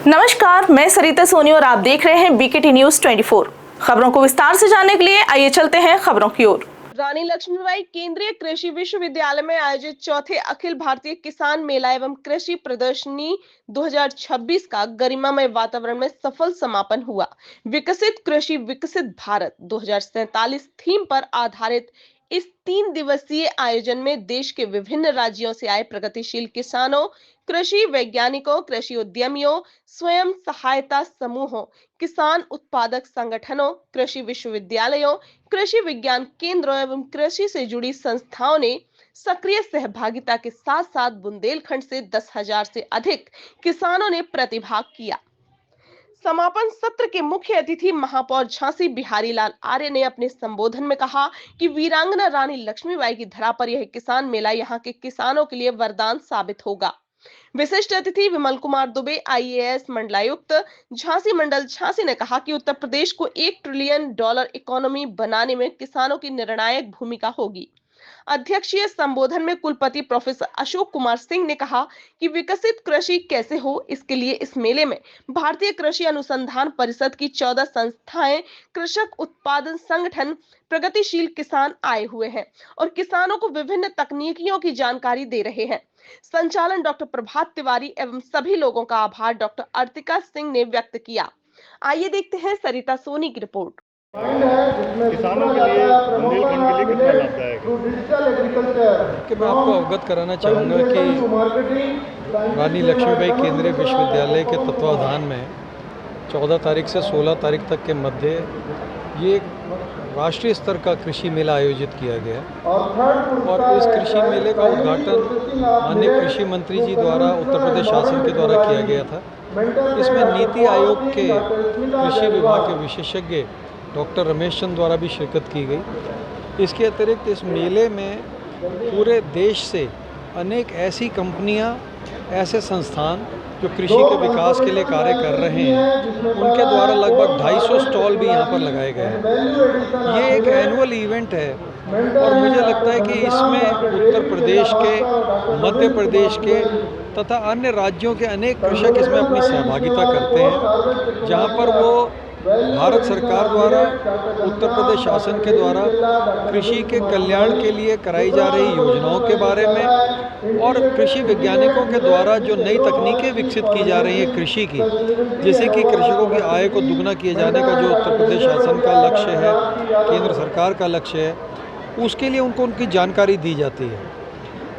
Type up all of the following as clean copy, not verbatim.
नमस्कार, मैं सरिता सोनी और आप देख रहे हैं बीकेटी न्यूज 24। खबरों को विस्तार से जानने के लिए आइए चलते हैं खबरों की ओर। रानी लक्ष्मीबाई केंद्रीय कृषि विश्वविद्यालय में आयोजित चौथे अखिल भारतीय किसान मेला एवं कृषि प्रदर्शनी 2026 का गरिमामय वातावरण में सफल समापन हुआ। विकसित कृषि विकसित भारत 2047 थीम पर आधारित इस 3 दिवसीय आयोजन में देश के विभिन्न राज्यों से आए प्रगतिशील किसानों, कृषि वैज्ञानिकों, कृषि उद्यमियों, स्वयं सहायता समूहों, किसान उत्पादक संगठनों, कृषि विश्वविद्यालयों, कृषि विज्ञान केंद्रों एवं कृषि से जुड़ी संस्थाओं ने सक्रिय सहभागिता के साथ साथ बुंदेलखंड से 10,000 से अधिक किसानों ने प्रतिभाग किया। समापन सत्र के मुख्य अतिथि महापौर झांसी बिहारी लाल आर्य ने अपने संबोधन में कहा कि वीरांगना रानी लक्ष्मीबाई की धरा पर यह किसान मेला यहाँ के किसानों के लिए वरदान साबित होगा। विशिष्ट अतिथि विमल कुमार दुबे आईएएस मंडलायुक्त झांसी मंडल झांसी ने कहा कि उत्तर प्रदेश को $1 ट्रिलियन इकोनॉमी बनाने में किसानों की निर्णायक भूमिका होगी। अध्यक्षीय संबोधन में कुलपति प्रोफेसर अशोक कुमार सिंह ने कहा कि विकसित कृषि कैसे हो, इसके लिए इस मेले में भारतीय कृषि अनुसंधान परिषद की 14 संस्थाएं, कृषक उत्पादन संगठन, प्रगतिशील किसान आए हुए हैं और किसानों को विभिन्न तकनीकियों की जानकारी दे रहे हैं। संचालन डॉक्टर प्रभात तिवारी एवं सभी लोगों का आभार डॉक्टर अर्तिका सिंह ने व्यक्त किया। आइए देखते हैं सरिता सोनी की रिपोर्ट। किसानों के लिए बुंदेलखंड के लिए कितना लाभदायक है? कि मैं आपको अवगत कराना चाहूँगा कि रानी लक्ष्मीबाई केंद्रीय विश्वविद्यालय के तत्वाधान में 14 तारीख से 16 तारीख तक के मध्य ये राष्ट्रीय स्तर का कृषि मेला आयोजित किया गया और इस कृषि मेले का उद्घाटन माननीय कृषि मंत्री जी द्वारा उत्तर प्रदेश शासन के द्वारा किया गया था। इसमें नीति आयोग के कृषि विभाग के विशेषज्ञ डॉक्टर रमेश चंद द्वारा भी शिरकत की गई। इसके अतिरिक्त इस मेले में पूरे देश से अनेक ऐसी कंपनियां, ऐसे संस्थान जो कृषि के विकास के लिए कार्य कर रहे हैं, उनके द्वारा लगभग 250 स्टॉल भी यहाँ पर लगाए गए हैं। ये एक एनुअल इवेंट है और मुझे लगता है कि इसमें उत्तर प्रदेश के, मध्य प्रदेश के तथा अन्य राज्यों के अनेक कृषक इसमें अपनी सहभागिता करते हैं, जहाँ पर वो भारत सरकार द्वारा, उत्तर प्रदेश शासन के द्वारा कृषि के कल्याण के लिए कराई जा रही योजनाओं के बारे में और कृषि वैज्ञानिकों के द्वारा जो नई तकनीकें विकसित की जा रही हैं कृषि की, जैसे कि कृषकों की आय को दुगना किए जाने का जो उत्तर प्रदेश शासन का लक्ष्य है, केंद्र सरकार का लक्ष्य है, उसके लिए उनको उनकी जानकारी दी जाती है।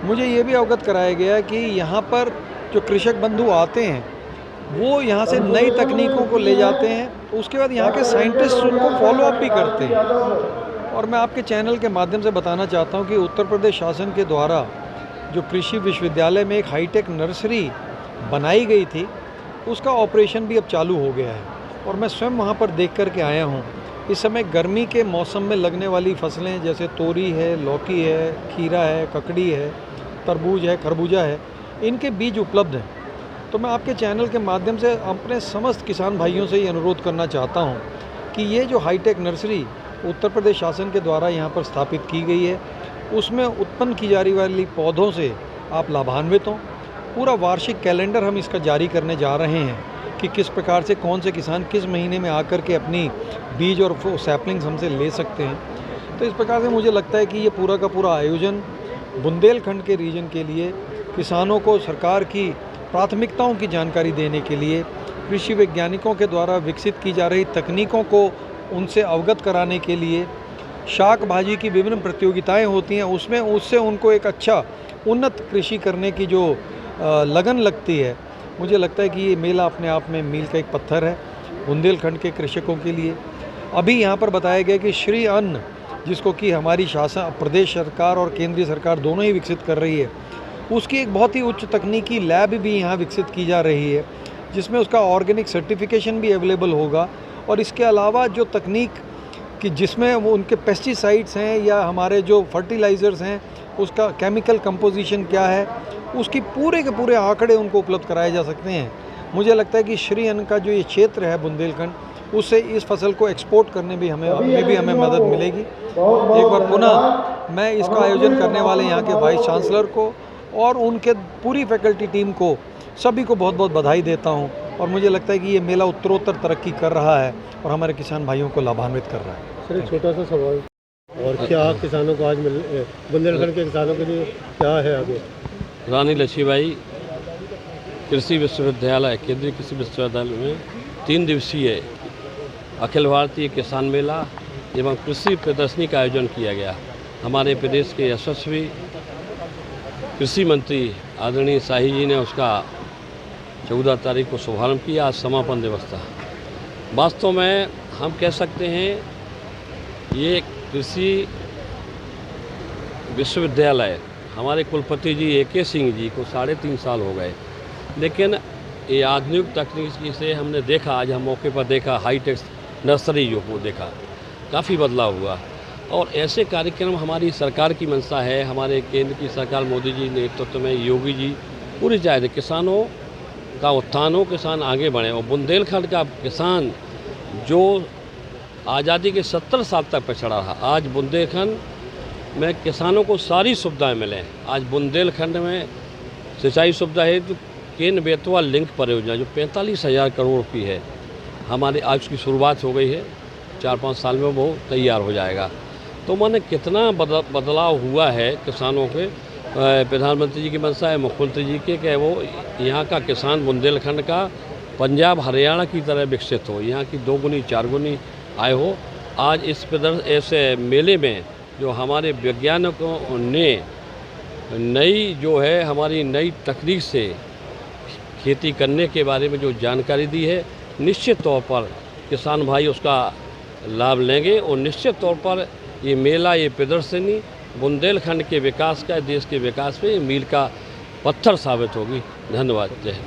मुझे ये भी अवगत कराया गया कि यहाँ पर जो कृषक बंधु आते हैं वो यहाँ से नई तकनीकों को ले जाते हैं, उसके बाद यहाँ के साइंटिस्ट उनको फॉलोअप भी करते हैं। और मैं आपके चैनल के माध्यम से बताना चाहता हूँ कि उत्तर प्रदेश शासन के द्वारा जो कृषि विश्वविद्यालय में एक हाईटेक नर्सरी बनाई गई थी, उसका ऑपरेशन भी अब चालू हो गया है और मैं स्वयं वहाँ पर देख कर के आया हूँ। इस समय गर्मी के मौसम में लगने वाली फसलें जैसे तोरी है, लौकी है, खीरा है, ककड़ी है, तरबूज है, खरबूजा है, इनके बीज उपलब्ध हैं। तो मैं आपके चैनल के माध्यम से अपने समस्त किसान भाइयों से ये अनुरोध करना चाहता हूँ कि ये जो हाईटेक नर्सरी उत्तर प्रदेश शासन के द्वारा यहाँ पर स्थापित की गई है, उसमें उत्पन्न की जाने वाली पौधों से आप लाभान्वित हों। पूरा वार्षिक कैलेंडर हम इसका जारी करने जा रहे हैं कि किस प्रकार से कौन से किसान किस महीने में आकर के अपनी बीज और सैपलिंग्स हमसे ले सकते हैं। तो इस प्रकार से मुझे लगता है कि ये पूरा का पूरा आयोजन बुंदेलखंड के रीजन के लिए किसानों को सरकार की प्राथमिकताओं की जानकारी देने के लिए, कृषि वैज्ञानिकों के द्वारा विकसित की जा रही तकनीकों को उनसे अवगत कराने के लिए, शाक भाजी की विभिन्न प्रतियोगिताएं होती हैं, उसमें उससे उनको एक अच्छा उन्नत कृषि करने की जो लगन लगती है, मुझे लगता है कि ये मेला अपने आप में मील का एक पत्थर है बुंदेलखंड के कृषकों के लिए। अभी यहाँ पर बताया गया कि श्री अन्न, जिसको कि हमारी शासन प्रदेश सरकार और केंद्रीय सरकार दोनों ही विकसित कर रही है, उसकी एक बहुत ही उच्च तकनीकी लैब भी यहाँ विकसित की जा रही है, जिसमें उसका ऑर्गेनिक सर्टिफिकेशन भी अवेलेबल होगा। और इसके अलावा जो तकनीक कि जिसमें वो उनके पेस्टिसाइड्स हैं या हमारे जो फर्टिलाइज़र्स हैं, उसका केमिकल कंपोजिशन क्या है, उसकी पूरे के पूरे आंकड़े उनको उपलब्ध कराए जा सकते हैं। मुझे लगता है कि श्री अन्न का जो ये क्षेत्र है बुंदेलखंड, उससे इस फसल को एक्सपोर्ट करने भी हमें मदद मिलेगी। एक बार पुनः मैं इसका आयोजन करने वाले यहाँ के वाइस चांसलर को और उनके पूरी फैकल्टी टीम को, सभी को बहुत बहुत बधाई देता हूँ और मुझे लगता है कि ये मेला उत्तरोत्तर तरक्की कर रहा है और हमारे किसान भाइयों को लाभान्वित कर रहा है। सर एक छोटा सा सवाल, और क्या किसानोंको आज बुंदेलखंड के किसानों के लिए क्या है आगे? रानी लक्ष्मीबाई कृषि विश्वविद्यालय, केंद्रीय कृषि विश्वविद्यालय में 3 दिवसीय अखिल भारतीय किसान मेला एवं कृषि प्रदर्शनी का आयोजन किया गया। हमारे प्रदेश के यशस्वी कृषि मंत्री आदरणीय शाही जी ने उसका 14 तारीख को शुभारंभ किया। आज समापन दिवस था। वास्तव में हम कह सकते हैं ये कृषि विश्वविद्यालय, हमारे कुलपति जी AK सिंह जी को 3.5 साल हो गए, लेकिन ये आधुनिक तकनीक से हमने देखा, आज हम मौके पर देखा हाईटेक नर्सरी जो वो देखा, काफ़ी बदलाव हुआ। और ऐसे कार्यक्रम हमारी सरकार की मंशा है। हमारे केंद्र की सरकार मोदी जी नेतृत्व में योगी जी पूरी चाहते किसानों का उत्थान हो, किसान आगे बढ़े। और बुंदेलखंड का किसान जो आज़ादी के 70 साल तक पिछड़ा रहा, आज बुंदेलखंड में किसानों को सारी सुविधाएं मिलें। आज बुंदेलखंड में सिंचाई सुविधा है तो केन बेतवा लिंक परियोजना जो 45,000 करोड़ की है, हमारे आज उसकी शुरुआत हो गई है। 4-5 साल में वो तैयार हो जाएगा। तो माने कितना बदलाव हुआ है किसानों के। प्रधानमंत्री जी की मंशा है, मुख्यमंत्री जी के, कि वो यहाँ का किसान बुंदेलखंड का पंजाब हरियाणा की तरह विकसित हो, यहाँ की 2 गुनी 4 गुनी आय हो। आज इस ऐसे मेले में जो हमारे वैज्ञानिकों ने नई जो है हमारी नई तकनीक से खेती करने के बारे में जो जानकारी दी है, निश्चित तौर पर किसान भाई उसका लाभ लेंगे। और निश्चित तौर पर ये मेला, ये प्रदर्शनी बुंदेलखंड के विकास का, देश के विकास में मील का पत्थर साबित होगी। धन्यवाद। जय हिंद।